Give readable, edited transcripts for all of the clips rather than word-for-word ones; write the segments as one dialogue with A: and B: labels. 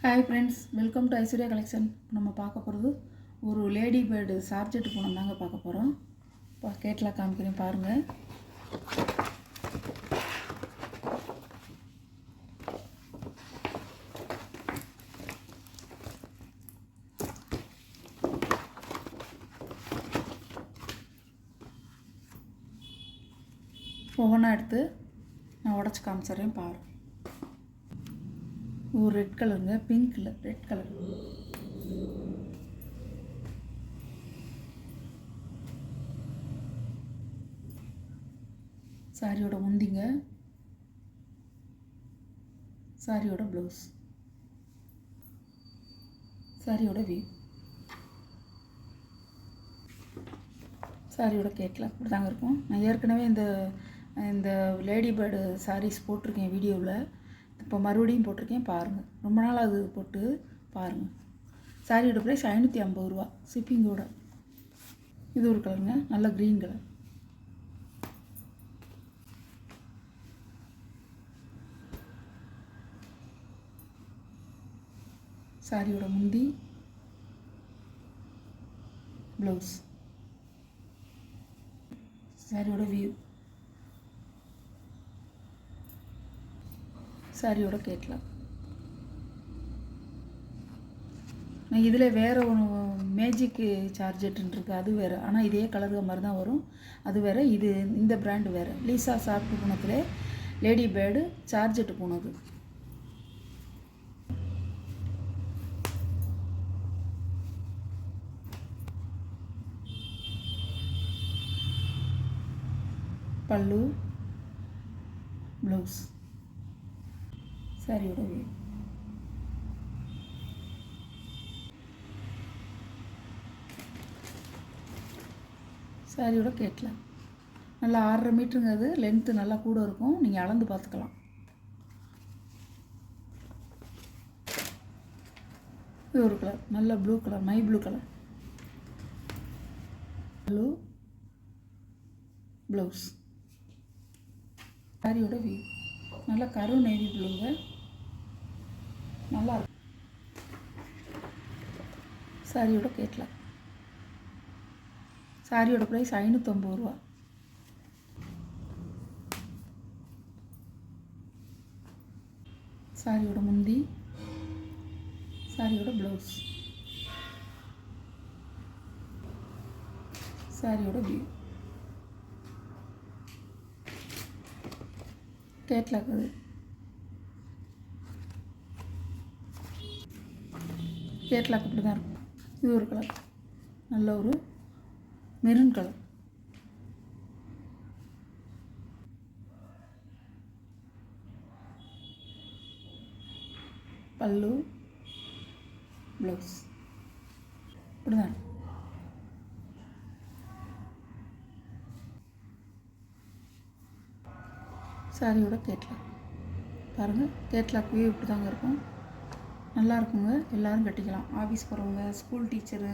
A: Hi friends, welcome to Aishwarya collection. நம்ம பார்க்க போகிறது ஒரு லேடி பேர்டு சார்ஜெட்டு பூனம் தாங்க பார்க்க போகிறோம். இப்போ கேட்லாக் காமிக்கிறேன் பாருங்கள். ஒவ்வொன்றா எடுத்து நான் உடச்சி காமிச்சிட்றேன் பாரு. ஒரு ரெட் கலருங்க, பிங்க் இல்லை ரெட் கலர். சாரியோட முந்திங்க, சாரியோட ப்ளவுஸ், சாரியோட வியூ, சாரியோட கேட்லாக் இப்படி தாங்க இருக்கும். நான் ஏற்கனவே இந்த லேடி பேர்டு சாரீஸ் போட்டிருக்கேன் வீடியோவில். இப்போ மறுபடியும் போட்டிருக்கேன் பாருங்கள். ரொம்ப நாள் அது போட்டு பாருங்கள். சாரியோட ப்ரைஸ் 550 ரூபா ஷிப்பிங்கோட. இது ஒரு கலருங்க, நல்ல க்ரீன் கலர். சாரியோட முந்தி, ப்ளவுஸ், சாரியோட வியூ, சாரியோட கேட்லாக். நான் இதில் வேறு ஒன்று மேஜிக்கு சார்ஜெட்டுன்னு இருக்குது, அது வேறு. ஆனால் இதே கலர் மாதிரி தான் வரும், அது வேறு. இது இந்த பிராண்டு வேறு. லீசா சாஃப்ட் பூனத்தில் லேடி பேர்டு சார்ஜெட்டு பூனது. பல்லு, ப்ளவுஸ், சாரியோட வியூ, சாரியோட கேட்லாக். நல்லா 6.5 மீட்டருங்க. அது லென்த்து நல்லா கூட இருக்கும், நீங்கள் அளந்து பார்த்துக்கலாம். இது ஒரு கலர், நல்ல blue colour, my blue colour. Blue, blouse, சாரியோட வியூ, நல்லா கரு நேவி ப்ளூங்க, நல்லா இருக்கும். சாரியோட கேட்லாக். சாரியோட ப்ரைஸ் 550 ரூபா. சாரியோட முந்தி, சாரியோட ப்ளவுஸ், சாரியோட வியூ, கேட்லாக். அது கேட்லாக் இப்படி தான் இருக்கும். இது ஒரு கலர், நல்ல ஒரு மெரூன் கலர். பல்லு, ப்ளவுஸ் இப்படி தான். சாரியோட கேட்லாக் பாருங்கள். கேட்லாக் வியூ இப்படி தாங்க இருக்கும், நல்லா இருக்குங்க. எல்லோரும் கட்டிக்கலாம். ஆஃபீஸ் போகிறவங்க, ஸ்கூல் டீச்சரு,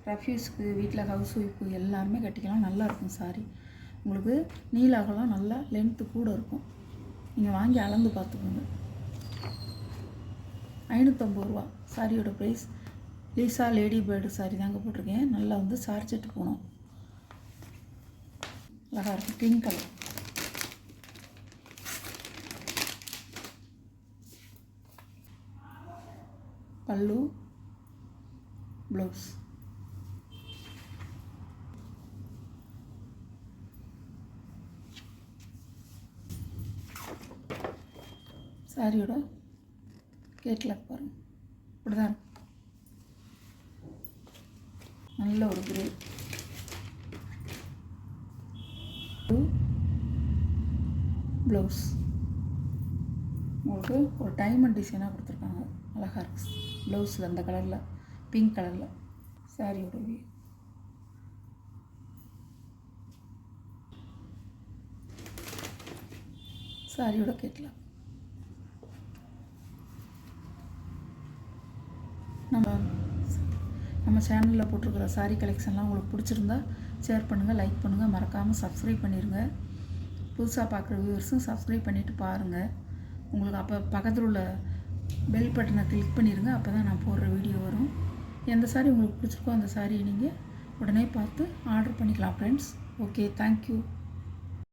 A: ரெஃப்யூஸ்க்கு, வீட்டில் ஹவுஸ் ஒய்ஃபு எல்லாருமே கட்டிக்கலாம். நல்லா இருக்கும் சாரி. உங்களுக்கு நீலாகலாம் நல்லா லென்த்து கூட இருக்கும். நீங்கள் வாங்கி அளந்து பார்த்துக்கோங்க. 550 ரூபா சாரியோட ப்ரைஸ். லீசா லேடி பேர்டு சாரி தாங்க போட்டிருக்கேன். நல்லா சார்ஜெட்டு போனோம், அழகாக இருக்கும். Pink colour. பல்லு, ப்ளவுஸ், சாரியோட கேட்லாக் பாருங்கள். இப்படி தான் இருக்கும். நல்ல ஒரு கிரே, ப்ளவுஸ். உங்களுக்கு ஒரு டைமண்ட் டிசைனாக கொடுத்துருக்காங்க, அழகாக இருக்குது. ப்ளவுஸில் அந்த கலரில், பிங்க் கலரில். சாரியோட வியூ, சாரியோட கேட்லாக். நம்ம சேனலில் போட்டிருக்கிற சாரீ கலெக்ஷன்லாம் உங்களுக்கு பிடிச்சிருந்தா ஷேர் பண்ணுங்கள், லைக் பண்ணுங்கள், மறக்காமல் சப்ஸ்கிரைப் பண்ணிடுங்க. புதுசாக பார்க்குற வியூவர்ஸும் சப்ஸ்கிரைப் பண்ணிவிட்டு பாருங்கள். உங்களுக்கு அப்போ பக்கத்தில் உள்ள பெல் பட்டனை கிளிக் பண்ணிடுங்க. அப்போ தான் நான் போடுற வீடியோ வரும். எந்த சாரீ உங்களுக்கு பிடிச்சிருக்கோ அந்த சாரியை நீங்கள் உடனே பார்த்து ஆர்டர் பண்ணிக்கலாம் ஃப்ரெண்ட்ஸ். Okay, thank you.